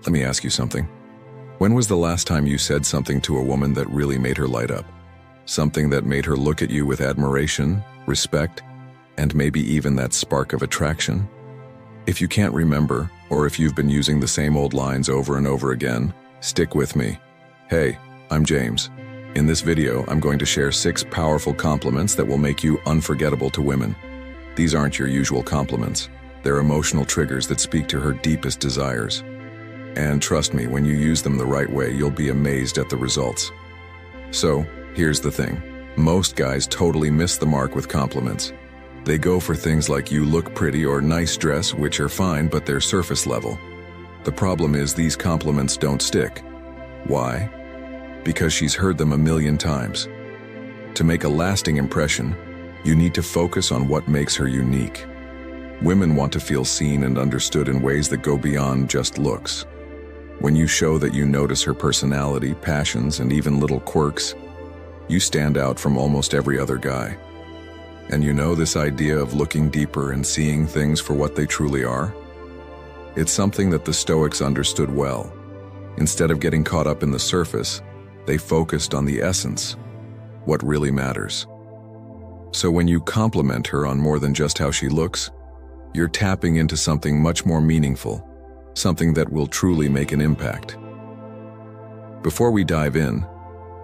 Let me ask you something. When was the last time you said something to a woman that really made her light up? Something that made her look at you with admiration, respect, and maybe even that spark of attraction? If you can't remember, or if you've been using the same old lines over and over again, stick with me. Hey, I'm James. In this video, I'm going to share 6 powerful compliments that will make you unforgettable to women. These aren't your usual compliments. They're emotional triggers that speak to her deepest desires. And trust me, when you use them the right way, you'll be amazed at the results. So, here's the thing. Most guys totally miss the mark with compliments. They go for things like "you look pretty" or "nice dress," which are fine, but they're surface level. The problem is these compliments don't stick. Why? Because she's heard them a million times. To make a lasting impression, you need to focus on what makes her unique. Women want to feel seen and understood in ways that go beyond just looks. When you show that you notice her personality, passions, and even little quirks, you stand out from almost every other guy. And you know this idea of looking deeper and seeing things for what they truly are? It's something that the Stoics understood well. Instead of getting caught up in the surface, they focused on the essence, what really matters. So when you compliment her on more than just how she looks, you're tapping into something much more meaningful, something that will truly make an impact. Before we dive in,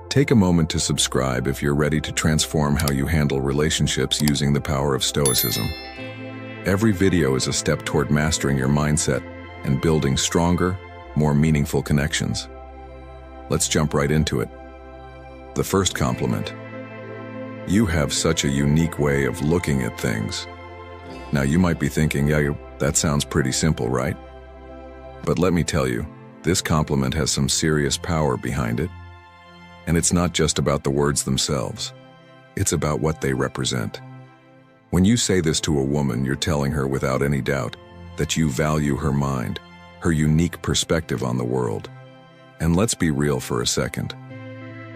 take a moment to subscribe if you're ready to transform how you handle relationships using the power of Stoicism. Every video is a step toward mastering your mindset and building stronger, more meaningful connections. Let's jump right into it. The first compliment. You have such a unique way of looking at things. Now you might be thinking, yeah, that sounds pretty simple, right? But let me tell you, this compliment has some serious power behind it. And it's not just about the words themselves. It's about what they represent. When you say this to a woman, you're telling her without any doubt that you value her mind, her unique perspective on the world. And let's be real for a second.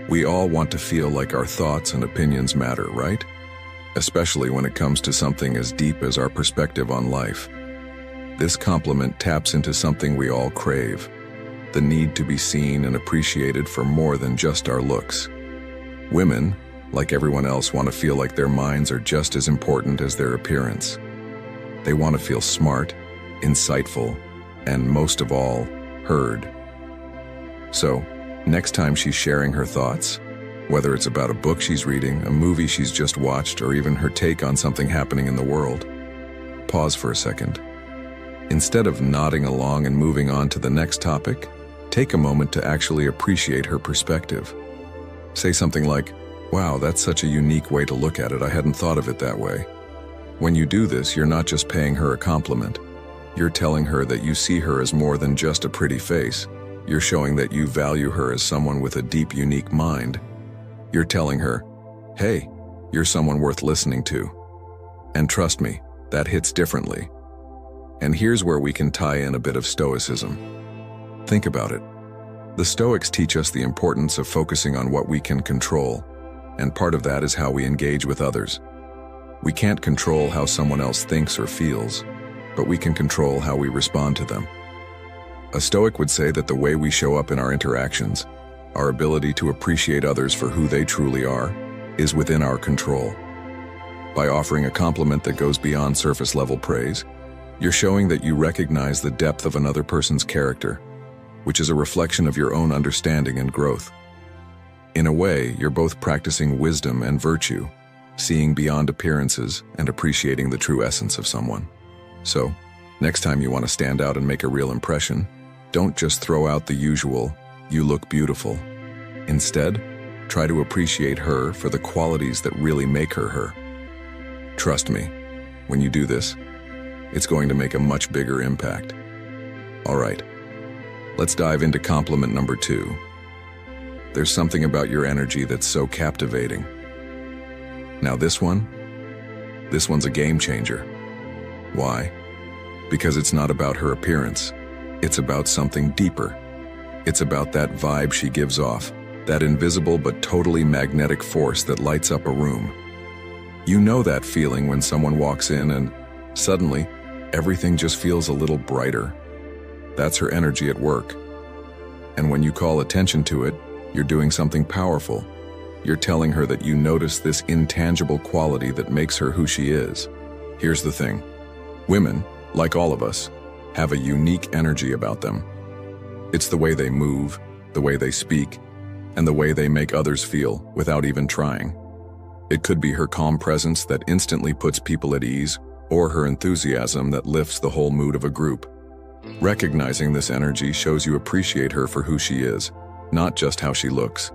We all want to feel like our thoughts and opinions matter, right? Especially when it comes to something as deep as our perspective on life. This compliment taps into something we all crave, the need to be seen and appreciated for more than just our looks. Women, like everyone else, want to feel like their minds are just as important as their appearance. They want to feel smart, insightful, and most of all, heard. So, next time she's sharing her thoughts, whether it's about a book she's reading, a movie she's just watched, or even her take on something happening in the world, pause for a second. Instead of nodding along and moving on to the next topic, take a moment to actually appreciate her perspective. Say something like, "Wow, that's such a unique way to look at it. I hadn't thought of it that way." When you do this, you're not just paying her a compliment. You're telling her that you see her as more than just a pretty face. You're showing that you value her as someone with a deep, unique mind. You're telling her, hey, you're someone worth listening to. And trust me, that hits differently. And here's where we can tie in a bit of Stoicism. Think about it. The Stoics teach us the importance of focusing on what we can control, and part of that is how we engage with others. We can't control how someone else thinks or feels, but we can control how we respond to them. A Stoic would say that the way we show up in our interactions, our ability to appreciate others for who they truly are, is within our control. By offering a compliment that goes beyond surface-level praise, you're showing that you recognize the depth of another person's character, which is a reflection of your own understanding and growth. In a way, you're both practicing wisdom and virtue, seeing beyond appearances and appreciating the true essence of someone. So, next time you want to stand out and make a real impression, don't just throw out the usual, "You look beautiful." Instead, try to appreciate her for the qualities that really make her her. Trust me, when you do this, it's going to make a much bigger impact. All right, let's dive into compliment number 2. There's something about your energy that's so captivating. Now this one's a game changer. Why? Because it's not about her appearance. It's about something deeper. It's about that vibe she gives off, that invisible but totally magnetic force that lights up a room. You know that feeling when someone walks in and suddenly everything just feels a little brighter. That's her energy at work. And when you call attention to it, you're doing something powerful. You're telling her that you notice this intangible quality that makes her who she is. Here's the thing. Women, like all of us, have a unique energy about them. It's the way they move, the way they speak, and the way they make others feel without even trying. It could be her calm presence that instantly puts people at ease, or her enthusiasm that lifts the whole mood of a group. Recognizing this energy shows you appreciate her for who she is, not just how she looks.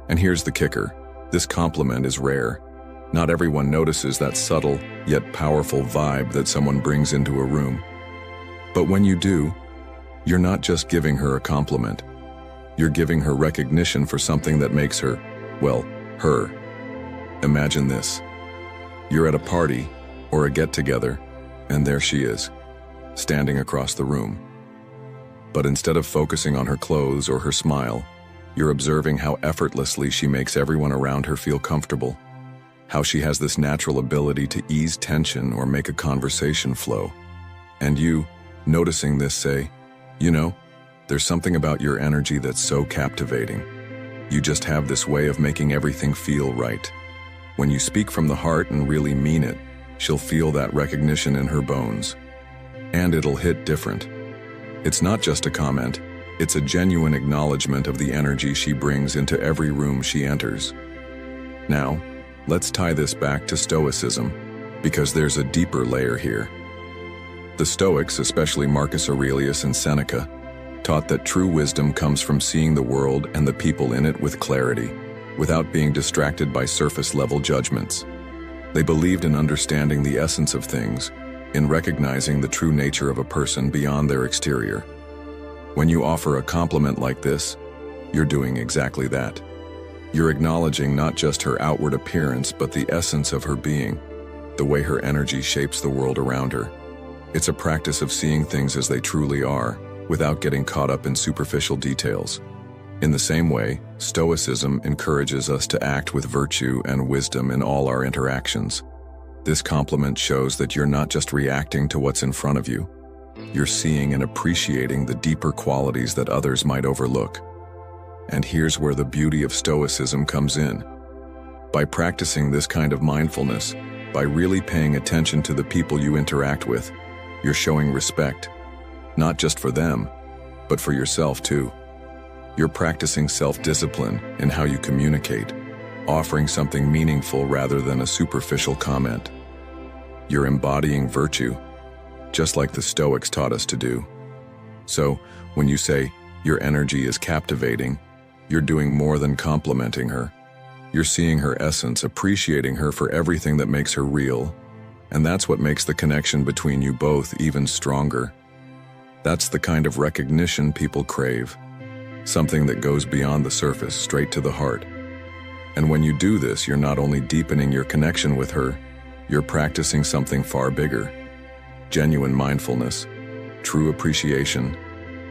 And here's the kicker. This compliment is rare. Not everyone notices that subtle, yet powerful vibe that someone brings into a room. But when you do, you're not just giving her a compliment. You're giving her recognition for something that makes her, well, her. Imagine this. You're at a party or a get-together, and there she is, standing across the room. But instead of focusing on her clothes or her smile, you're observing how effortlessly she makes everyone around her feel comfortable, how she has this natural ability to ease tension or make a conversation flow. And you, noticing this, say, you know, there's something about your energy that's so captivating. You just have this way of making everything feel right. When you speak from the heart and really mean it, she'll feel that recognition in her bones. And it'll hit different. It's not just a comment, it's a genuine acknowledgement of the energy she brings into every room she enters. Now, let's tie this back to Stoicism, because there's a deeper layer here. The Stoics, especially Marcus Aurelius and Seneca, taught that true wisdom comes from seeing the world and the people in it with clarity, without being distracted by surface-level judgments. They believed in understanding the essence of things, in recognizing the true nature of a person beyond their exterior. When you offer a compliment like this, you're doing exactly that. You're acknowledging not just her outward appearance, but the essence of her being, the way her energy shapes the world around her. It's a practice of seeing things as they truly are, without getting caught up in superficial details. In the same way, Stoicism encourages us to act with virtue and wisdom in all our interactions. This compliment shows that you're not just reacting to what's in front of you. You're seeing and appreciating the deeper qualities that others might overlook. And here's where the beauty of Stoicism comes in. By practicing this kind of mindfulness, by really paying attention to the people you interact with, you're showing respect, not just for them, but for yourself too. You're practicing self-discipline in how you communicate, offering something meaningful rather than a superficial comment. You're embodying virtue, just like the Stoics taught us to do. So, when you say, your energy is captivating, you're doing more than complimenting her. You're seeing her essence, appreciating her for everything that makes her real, and that's what makes the connection between you both even stronger. That's the kind of recognition people crave, something that goes beyond the surface, straight to the heart. And when you do this, you're not only deepening your connection with her, you're practicing something far bigger. Genuine mindfulness, true appreciation,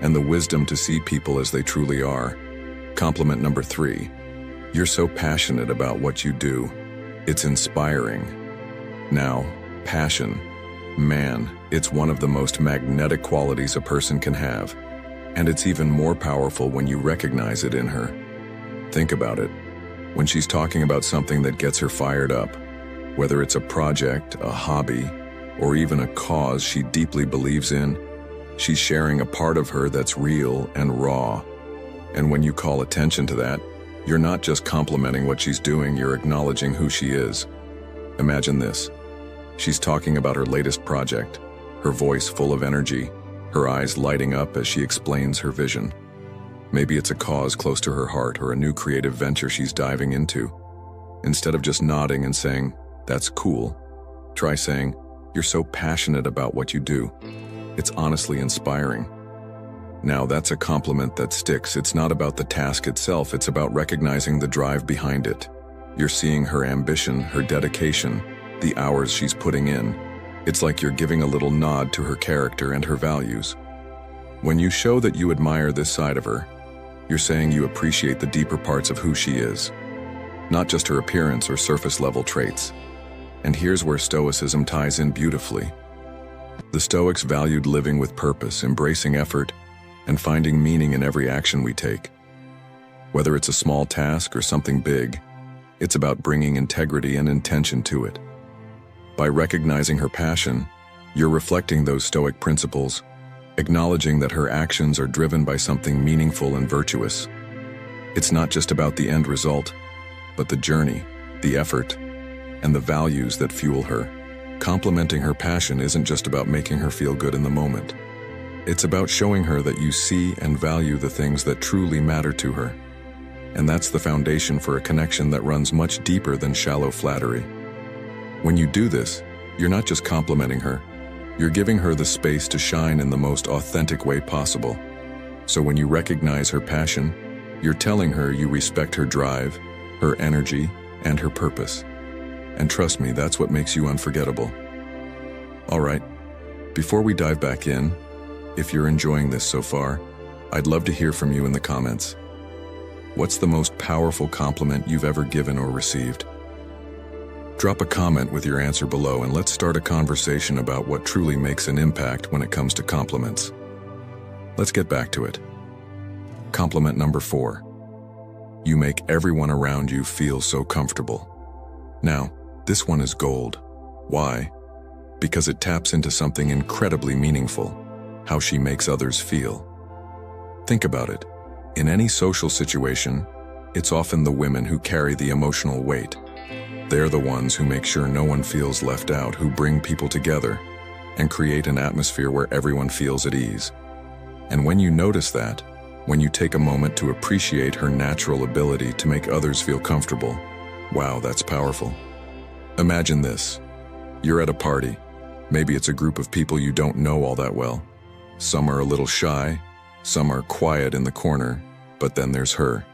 and the wisdom to see people as they truly are. Compliment number 3. You're so passionate about what you do. It's inspiring. Now, passion. Man, it's one of the most magnetic qualities a person can have. And it's even more powerful when you recognize it in her. Think about it. When she's talking about something that gets her fired up, whether it's a project, a hobby, or even a cause she deeply believes in, she's sharing a part of her that's real and raw. And when you call attention to that, you're not just complimenting what she's doing, you're acknowledging who she is. Imagine this. She's talking about her latest project, her voice full of energy, her eyes lighting up as she explains her vision. Maybe it's a cause close to her heart or a new creative venture she's diving into. Instead of just nodding and saying, "That's cool," try saying, "You're so passionate about what you do. It's honestly inspiring." Now that's a compliment that sticks. It's not about the task itself, it's about recognizing the drive behind it. You're seeing her ambition, her dedication, the hours she's putting in. It's like you're giving a little nod to her character and her values. When you show that you admire this side of her, you're saying you appreciate the deeper parts of who she is, not just her appearance or surface-level traits. And here's where Stoicism ties in beautifully. The Stoics valued living with purpose, embracing effort, and finding meaning in every action we take. Whether it's a small task or something big, it's about bringing integrity and intention to it. By recognizing her passion, you're reflecting those Stoic principles, acknowledging that her actions are driven by something meaningful and virtuous. It's not just about the end result, but the journey, the effort, and the values that fuel her. Complementing her passion isn't just about making her feel good in the moment. It's about showing her that you see and value the things that truly matter to her. And that's the foundation for a connection that runs much deeper than shallow flattery. When you do this, you're not just complimenting her, you're giving her the space to shine in the most authentic way possible. So when you recognize her passion, you're telling her you respect her drive, her energy, and her purpose. And trust me, that's what makes you unforgettable. All right, before we dive back in, if you're enjoying this so far, I'd love to hear from you in the comments. What's the most powerful compliment you've ever given or received? Drop a comment with your answer below and let's start a conversation about what truly makes an impact when it comes to compliments. Let's get back to it. Compliment number 4. You make everyone around you feel so comfortable. Now, this one is gold. Why? Because it taps into something incredibly meaningful: how she makes others feel. Think about it. In any social situation, it's often the women who carry the emotional weight. They're the ones who make sure no one feels left out, who bring people together and create an atmosphere where everyone feels at ease. And when you notice that, when you take a moment to appreciate her natural ability to make others feel comfortable, wow, that's powerful. Imagine this. You're at a party. Maybe it's a group of people you don't know all that well. Some are a little shy, some are quiet in the corner, but then there's her.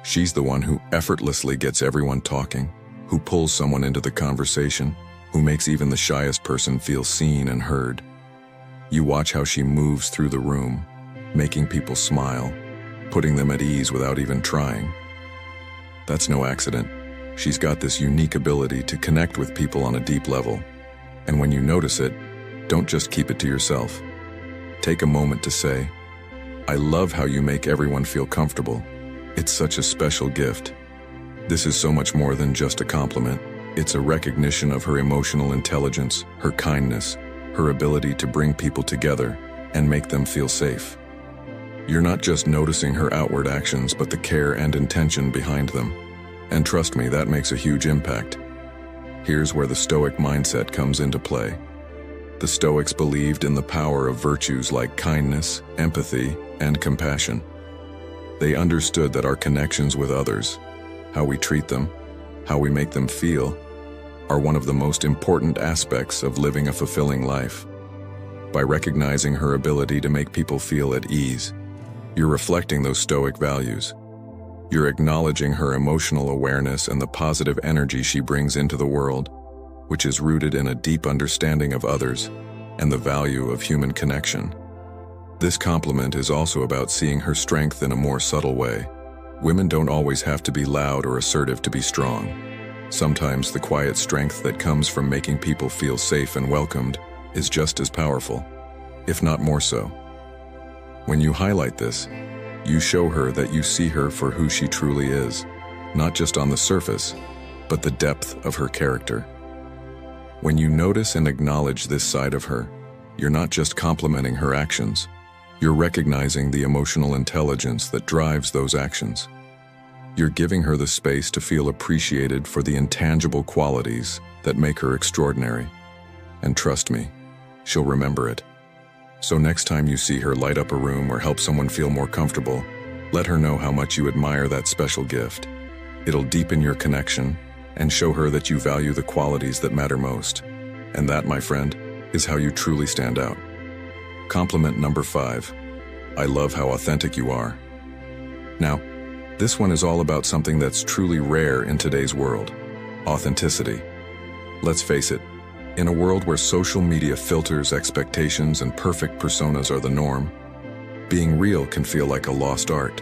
She's the one who effortlessly gets everyone talking, who pulls someone into the conversation, who makes even the shyest person feel seen and heard. You watch how she moves through the room, making people smile, putting them at ease without even trying. That's no accident. She's got this unique ability to connect with people on a deep level. And when you notice it, don't just keep it to yourself. Take a moment to say, "I love how you make everyone feel comfortable. It's such a special gift." This is so much more than just a compliment. It's a recognition of her emotional intelligence, her kindness, her ability to bring people together and make them feel safe. You're not just noticing her outward actions, but the care and intention behind them. And trust me, that makes a huge impact. Here's where the Stoic mindset comes into play. The Stoics believed in the power of virtues like kindness, empathy, and compassion. They understood that our connections with others, how we treat them, how we make them feel, are one of the most important aspects of living a fulfilling life. By recognizing her ability to make people feel at ease, you're reflecting those Stoic values. You're acknowledging her emotional awareness and the positive energy she brings into the world, which is rooted in a deep understanding of others and the value of human connection. This compliment is also about seeing her strength in a more subtle way. Women don't always have to be loud or assertive to be strong. Sometimes the quiet strength that comes from making people feel safe and welcomed is just as powerful, if not more so. When you highlight this, you show her that you see her for who she truly is, not just on the surface, but the depth of her character. When you notice and acknowledge this side of her, you're not just complimenting her actions, you're recognizing the emotional intelligence that drives those actions. You're giving her the space to feel appreciated for the intangible qualities that make her extraordinary. And trust me, she'll remember it. So next time you see her light up a room or help someone feel more comfortable, let her know how much you admire that special gift. It'll deepen your connection and show her that you value the qualities that matter most. And that, my friend, is how you truly stand out. Compliment number 5. I love how authentic you are. Now, this one is all about something that's truly rare in today's world: authenticity. Let's face it, in a world where social media filters, expectations, and perfect personas are the norm, being real can feel like a lost art.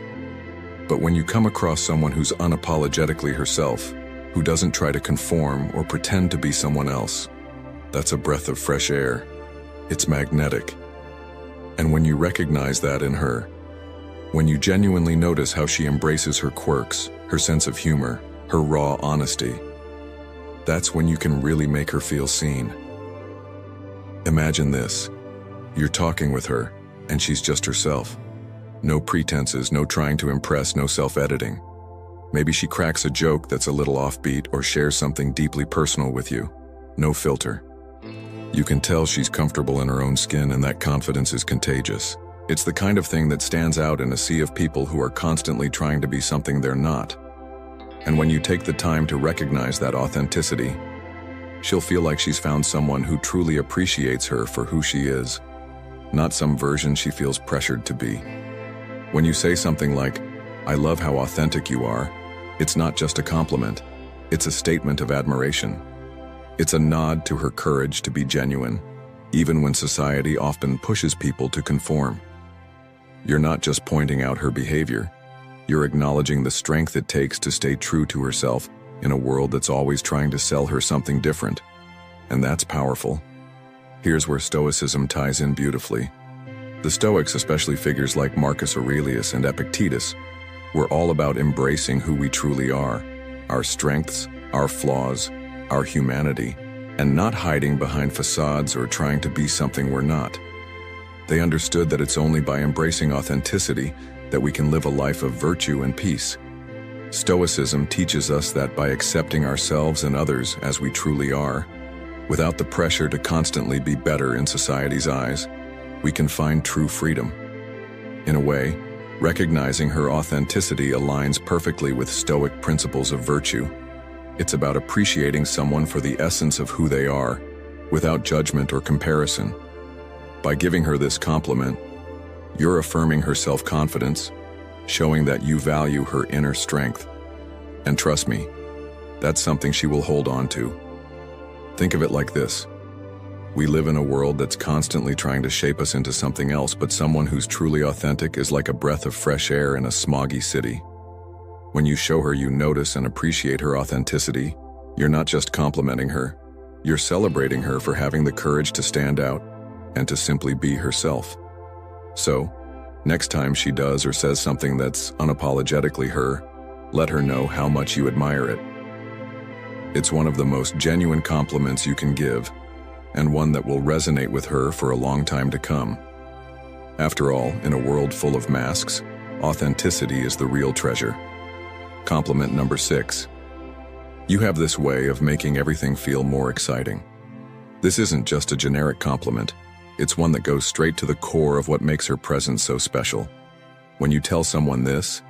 But when you come across someone who's unapologetically herself, who doesn't try to conform or pretend to be someone else, that's a breath of fresh air. It's magnetic. And when you recognize that in her, when you genuinely notice how she embraces her quirks, her sense of humor, her raw honesty, that's when you can really make her feel seen. Imagine this. You're talking with her, and she's just herself. No pretenses, no trying to impress, no self-editing. Maybe she cracks a joke that's a little offbeat or shares something deeply personal with you. No filter. You can tell she's comfortable in her own skin, and that confidence is contagious. It's the kind of thing that stands out in a sea of people who are constantly trying to be something they're not. And when you take the time to recognize that authenticity, she'll feel like she's found someone who truly appreciates her for who she is, not some version she feels pressured to be. When you say something like, "I love how authentic you are," it's not just a compliment, it's a statement of admiration. It's a nod to her courage to be genuine, even when society often pushes people to conform. You're not just pointing out her behavior, you're acknowledging the strength it takes to stay true to herself in a world that's always trying to sell her something different. And that's powerful. Here's where Stoicism ties in beautifully. The Stoics, especially figures like Marcus Aurelius and Epictetus, were all about embracing who we truly are, our strengths, our flaws, our humanity, and not hiding behind facades or trying to be something we're not. They understood that it's only by embracing authenticity that we can live a life of virtue and peace. Stoicism teaches us that by accepting ourselves and others as we truly are, without the pressure to constantly be better in society's eyes, we can find true freedom. In a way, recognizing her authenticity aligns perfectly with Stoic principles of virtue. It's about appreciating someone for the essence of who they are, without judgment or comparison. By giving her this compliment, you're affirming her self-confidence, showing that you value her inner strength. And trust me, that's something she will hold on to. Think of it like this. We live in a world that's constantly trying to shape us into something else, but someone who's truly authentic is like a breath of fresh air in a smoggy city. When you show her you notice and appreciate her authenticity, you're not just complimenting her, you're celebrating her for having the courage to stand out and to simply be herself. So, next time she does or says something that's unapologetically her, let her know how much you admire it. It's one of the most genuine compliments you can give, and one that will resonate with her for a long time to come. After all, in a world full of masks, authenticity is the real treasure. Compliment number 6. You have this way of making everything feel more exciting. This isn't just a generic compliment, it's one that goes straight to the core of what makes her presence so special. When you tell someone this,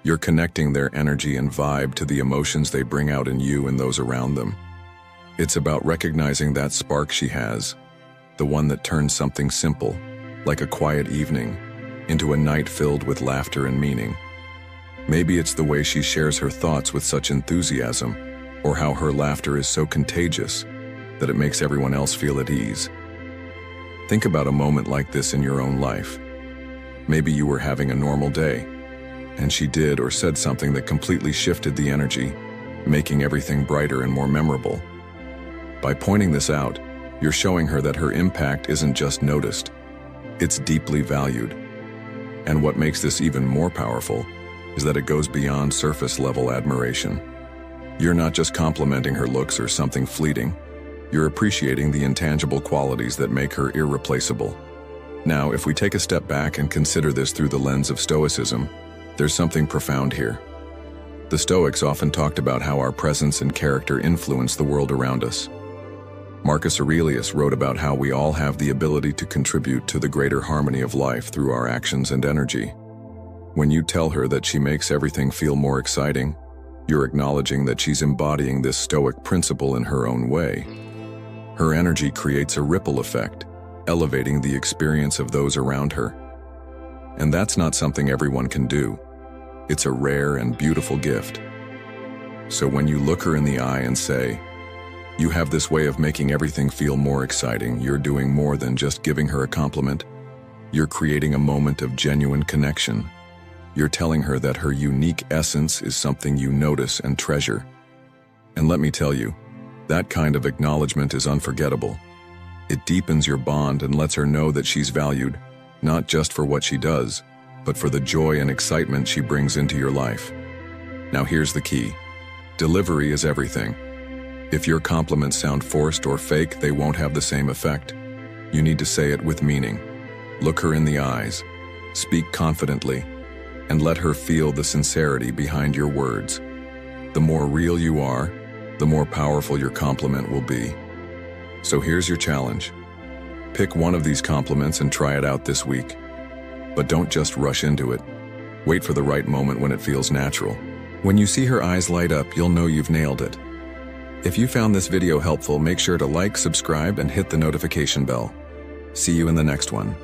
you're connecting their energy and vibe to the emotions they bring out in you and those around them. It's about recognizing that spark she has, the one that turns something simple, like a quiet evening, into a night filled with laughter and meaning. Maybe it's the way she shares her thoughts with such enthusiasm, or how her laughter is so contagious that it makes everyone else feel at ease. Think about a moment like this in your own life. Maybe you were having a normal day, and she did or said something that completely shifted the energy, making everything brighter and more memorable. By pointing this out, you're showing her that her impact isn't just noticed, it's deeply valued. And what makes this even more powerful is that it goes beyond surface-level admiration. You're not just complimenting her looks or something fleeting, you're appreciating the intangible qualities that make her irreplaceable. Now, if we take a step back and consider this through the lens of Stoicism, there's something profound here. The Stoics often talked about how our presence and character influence the world around us. Marcus Aurelius wrote about how we all have the ability to contribute to the greater harmony of life through our actions and energy. When you tell her that she makes everything feel more exciting, you're acknowledging that she's embodying this Stoic principle in her own way. Her energy creates a ripple effect, elevating the experience of those around her. And that's not something everyone can do. It's a rare and beautiful gift. So when you look her in the eye and say, "You have this way of making everything feel more exciting," you're doing more than just giving her a compliment. You're creating a moment of genuine connection. You're telling her that her unique essence is something you notice and treasure. And let me tell you, that kind of acknowledgement is unforgettable. It deepens your bond and lets her know that she's valued, not just for what she does, but for the joy and excitement she brings into your life. Now here's the key. Delivery is everything. If your compliments sound forced or fake, they won't have the same effect. You need to say it with meaning. Look her in the eyes, speak confidently, and let her feel the sincerity behind your words. The more real you are, the more powerful your compliment will be. So here's your challenge. Pick one of these compliments and try it out this week. But don't just rush into it. Wait for the right moment when it feels natural. When you see her eyes light up, you'll know you've nailed it. If you found this video helpful, make sure to like, subscribe, and hit the notification bell. See you in the next one.